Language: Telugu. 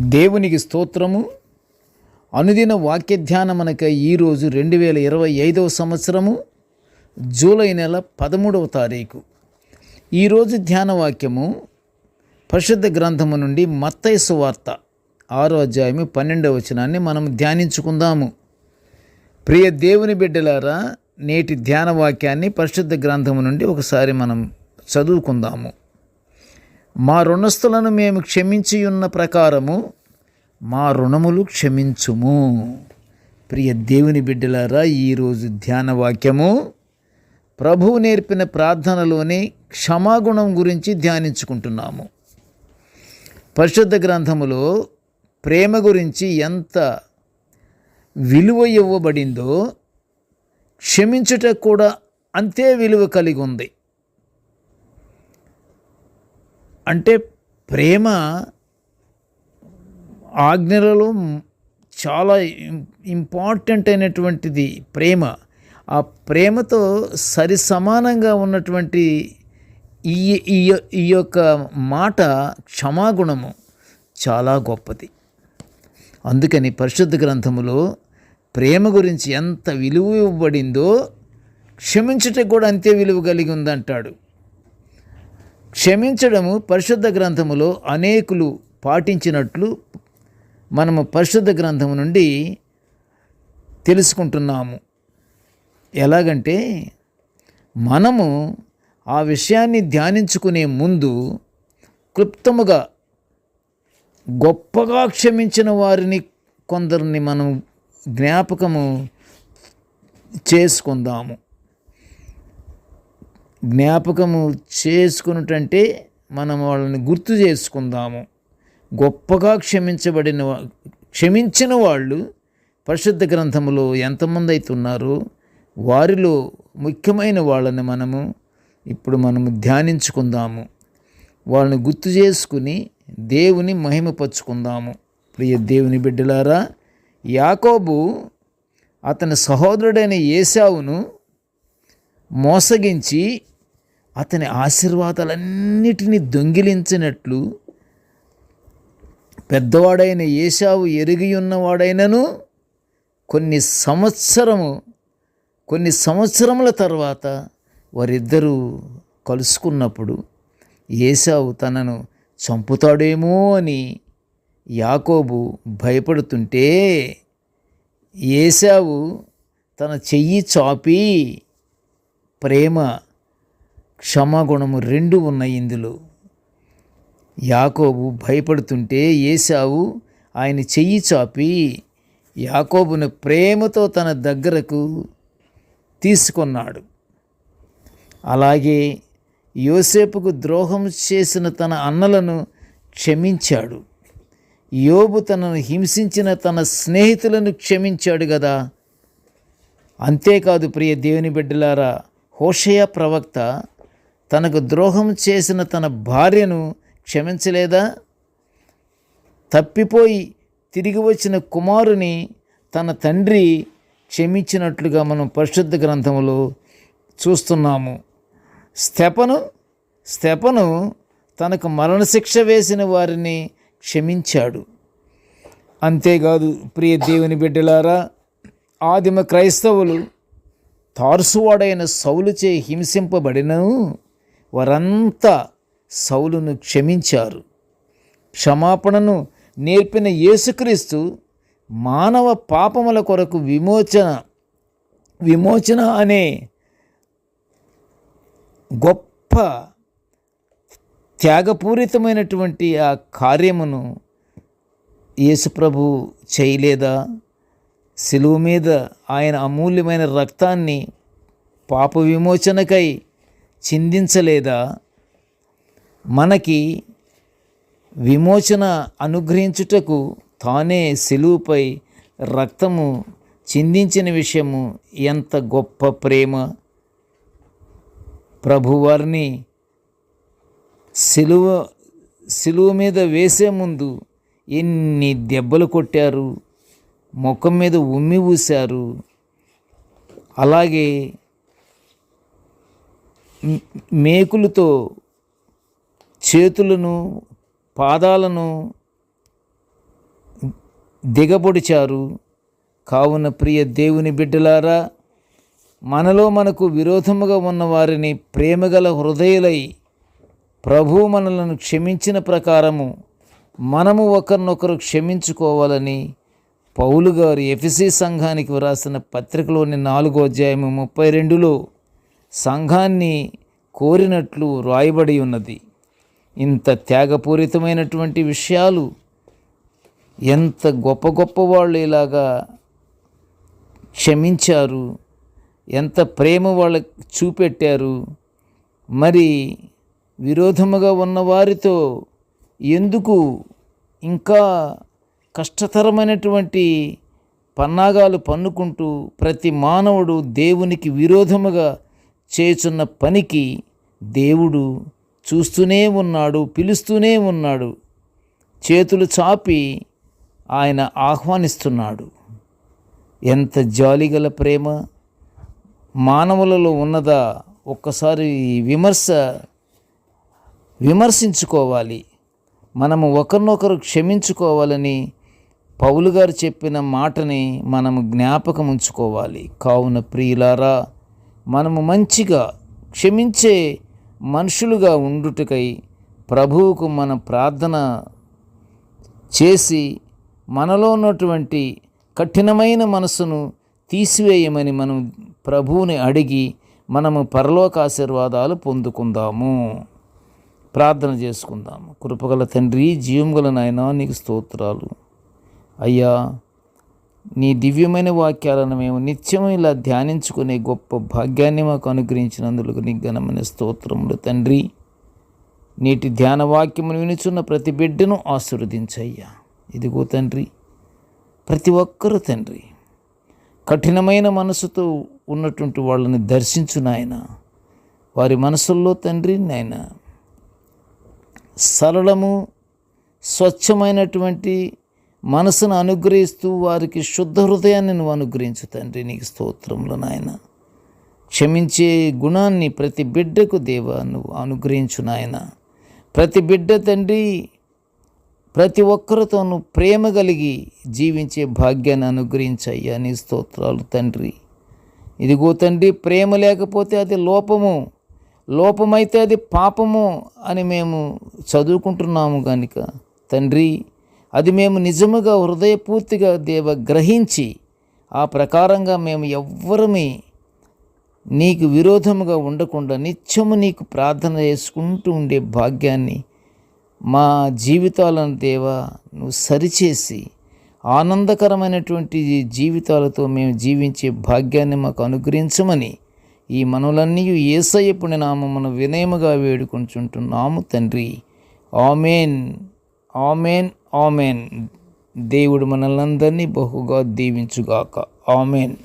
దేవునికి స్తోత్రము. అనుదిన వాక్య ధ్యానమనక ఈరోజు 2025 సంవత్సరము జూలై నెల 13వ తారీఖు. ఈరోజు ధ్యాన వాక్యము పరిశుద్ధ గ్రంథము నుండి మత్తయి సువార్త 6వ అధ్యాయము 12వ వచనాన్ని మనం ధ్యానించుకుందాము. ప్రియ దేవుని బిడ్డలారా, నేటి ధ్యాన వాక్యాన్ని పరిశుద్ధ గ్రంథము నుండి ఒకసారి మనం చదువుకుందాము. మా రుణస్థులను మేము క్షమించి ఉన్న ప్రకారము మా రుణములు క్షమించుము. ప్రియ దేవుని బిడ్డలారా, ఈరోజు ధ్యాన వాక్యము ప్రభువు నేర్పిన ప్రార్థనలోని క్షమాగుణం గురించి ధ్యానించుకుంటున్నాము. పరిశుద్ధ గ్రంథములో ప్రేమ గురించి ఎంత విలువ ఇవ్వబడిందో క్షమించుట కూడా అంతే విలువ కలిగి ఉంది. అంటే ప్రేమ ఆజ్ఞలలో చాలా ఇంపార్టెంట్ అయినటువంటిది ప్రేమ. ఆ ప్రేమతో సరి సమానంగా ఉన్నటువంటి ఈ యొక్క మాట క్షమాగుణము చాలా గొప్పది. అందుకని పరిశుద్ధ గ్రంథములో ప్రేమ గురించి ఎంత విలువ ఇవ్వబడిందో క్షమించుటకు కూడా అంతే విలువ కలిగి ఉందంటాడు. క్షమించడము పరిశుద్ధ గ్రంథములో అనేకులు పాటించినట్లు మనము పరిశుద్ధ గ్రంథము నుండి తెలుసుకుంటున్నాము. ఎలాగంటే మనము ఆ విషయాన్ని ధ్యానించుకునే ముందు క్లుప్తముగా గొప్పగా క్షమించిన వారిని కొందరిని మనం జ్ఞాపకము చేసుకుందాము. జ్ఞాపకము చేసుకున్నటంటే మనం వాళ్ళని గుర్తు చేసుకుందాము. గొప్పగా క్షమించిన వాళ్ళు పరిశుద్ధ గ్రంథములో ఎంతమంది అయితే ఉన్నారో వారిలో ముఖ్యమైన వాళ్ళని ఇప్పుడు మనము ధ్యానించుకుందాము. వాళ్ళని గుర్తు చేసుకుని దేవుని మహిమపరుచుకుందాము. ప్రియ దేవుని బిడ్డలారా, యాకోబు అతని సహోదరుడైన ఏశావును మోసగించి అతని ఆశీర్వాదాలన్నిటినీ దొంగిలించినట్లు పెద్దవాడైన ఏశావు ఎరిగి ఉన్నవాడైనను కొన్ని సంవత్సరముల తర్వాత వారిద్దరూ కలుసుకున్నప్పుడు ఏశావు తనను చంపుతాడేమో అని యాకోబు భయపడుతుంటే ఏశావు తన చెయ్యి చాపి, ప్రేమ క్షమాగుణము రెండు ఉన్నాయి ఇందులో. యాకోబు భయపడుతుంటే ఏశావు ఆయన చెయ్యి చాపి యాకోబును ప్రేమతో తన దగ్గరకు తీసుకున్నాడు. అలాగే యోసేపుకు ద్రోహం చేసిన తన అన్నలను క్షమించాడు. యోబు తనను హింసించిన తన స్నేహితులను క్షమించాడు కదా. అంతేకాదు ప్రియ దేవుని బిడ్డలారా, హోషేయ ప్రవక్త తనకు ద్రోహం చేసిన తన భార్యను క్షమించలేదా? తప్పిపోయి తిరిగి వచ్చిన కుమారుని తన తండ్రి క్షమించినట్లుగా మనం పరిశుద్ధ గ్రంథంలో చూస్తున్నాము. స్తెఫను తనకు మరణశిక్ష వేసిన వారిని క్షమించాడు. అంతేకాదు ప్రియ దేవుని బిడ్డలారా, ఆదిమ క్రైస్తవులు తార్సువాడైన సౌలుచే హింసింపబడినను వారంతా సౌలును క్షమించారు. క్షమాపణను నేర్పిన యేసుక్రీస్తు మానవ పాపముల కొరకు విమోచన అనే గొప్ప త్యాగపూరితమైనటువంటి ఆ కార్యమును యేసుప్రభు చేయలేదా? శిలువ మీద ఆయన అమూల్యమైన రక్తాన్ని పాప విమోచనకై చిందించలేదా? మనకి విమోచన అనుగ్రహించుటకు తానే శిలువపై రక్తము చిందించిన విషయము ఎంత గొప్ప ప్రేమ! ప్రభువారిని శిలువ మీద వేసే ముందు ఎన్ని దెబ్బలు కొట్టారు, ముఖం మీద ఉమ్మి ఊశారు. అలాగే మేకులతో చేతులను పాదాలను దిగబొడిచారు. కావున ప్రియ దేవుని బిడ్డలారా, మనలో మనకు విరోధముగా ఉన్న వారిని ప్రేమగల హృదయులై ప్రభువు మనలను క్షమించిన ప్రకారము మనము ఒకరినొకరు క్షమించుకోవాలని పౌలు గారు ఎఫెసీ సంఘానికి వ్రాసిన పత్రికలోని 4వ అధ్యాయము 32లో సంఘాన్ని కోరినట్లు రాయబడి ఉన్నది. ఇంత త్యాగపూరితమైనటువంటి విషయాలు, ఎంత గొప్ప గొప్ప వాళ్ళు ఇలాగా క్షమించారు, ఎంత ప్రేమ వాళ్ళకి చూపెట్టారు. మరి విరోధముగా ఉన్న వారితో ఎందుకు ఇంకా కష్టతరమైనటువంటి పన్నాగాలు పన్నుకుంటూ ప్రతి మానవుడు దేవునికి విరోధముగా చేయుచున్న పనికి దేవుడు చూస్తూనే ఉన్నాడు, పిలుస్తూనే ఉన్నాడు. చేతులు చాపి ఆయన ఆహ్వానిస్తున్నాడు. ఎంత జాలిగల ప్రేమ మానవులలో ఉన్నదా? ఒక్కసారి విమర్శించుకోవాలి. మనము ఒకరినొకరు క్షమించుకోవాలని పౌలు గారు చెప్పిన మాటని మనము జ్ఞాపకం ఉంచుకోవాలి. కావున ప్రియులారా, మనము మంచిగా క్షమించే మనుషులుగా ఉండుటకై ప్రభువుకు మన ప్రార్థన చేసి మనలో ఉన్నటువంటి కఠినమైన మనసును తీసివేయమని మనం ప్రభువుని అడిగి మనము పరలోక ఆశీర్వాదాలు పొందుకుందాము. ప్రార్థన చేసుకుందాము. కృపగల తండ్రి, జీవంగల నాయనా, నీకు స్తోత్రాలు అయ్యా. నీ దివ్యమైన వాక్యాలను మేము నిత్యము ఇలా ధ్యానించుకునే గొప్ప భాగ్యాన్ని మాకు అనుగ్రహించినందుకు నీకు ఘనమైన స్తోత్రములు తండ్రి. నీటి ధ్యాన వాక్యమును వినుచున్న ప్రతి బిడ్డను ఆశీర్వదించయ్యా. ఇదిగో తండ్రి, ప్రతి ఒక్కరూ తండ్రి కఠినమైన మనసుతో ఉన్నటువంటి వాళ్ళని దర్శించు నాయన. వారి మనసుల్లో తండ్రి నాయన సరళము స్వచ్ఛమైనటువంటి మనసును అనుగ్రహిస్తూ వారికి శుద్ధ హృదయాన్ని నువ్వు అనుగ్రహించు తండ్రి. నీకు స్తోత్రములు నాయన. క్షమించే గుణాన్ని ప్రతి బిడ్డకు దేవా నువ్వు అనుగ్రహించు నాయన. ప్రతి బిడ్డ తండ్రి ప్రతి ఒక్కరితోనూ ప్రేమ కలిగి జీవించే భాగ్యాన్ని అనుగ్రహించయ్యా. నీ స్తోత్రాలు తండ్రి. ఇదిగో తండ్రి, ప్రేమ లేకపోతే అది లోపమైతే అది పాపము అని మేము చదువుకుంటున్నాము కనుక తండ్రి, అది మేము నిజముగా హృదయపూర్తిగా దేవ గ్రహించి ఆ ప్రకారంగా మేము ఎవ్వరమీ నీకు విరోధముగా ఉండకుండా నిత్యము నీకు ప్రార్థన చేసుకుంటూ ఉండే భాగ్యాన్ని మా జీవితాలను దేవా నువ్వు సరిచేసి ఆనందకరమైనటువంటి జీవితాలతో మేము జీవించే భాగ్యాన్ని మాకు అనుగ్రహించమని ఈ మనవులన్నీ యేసయ్య పుణ్యనామమున వినయముగా వేడుకొంచుంటున్నాము తండ్రి. ఆమేన్, ఆమేన్, ఆమేన్. దేవుడు మనల్నందరినీ బహుగా దీవించుగాక. ఆమేన్.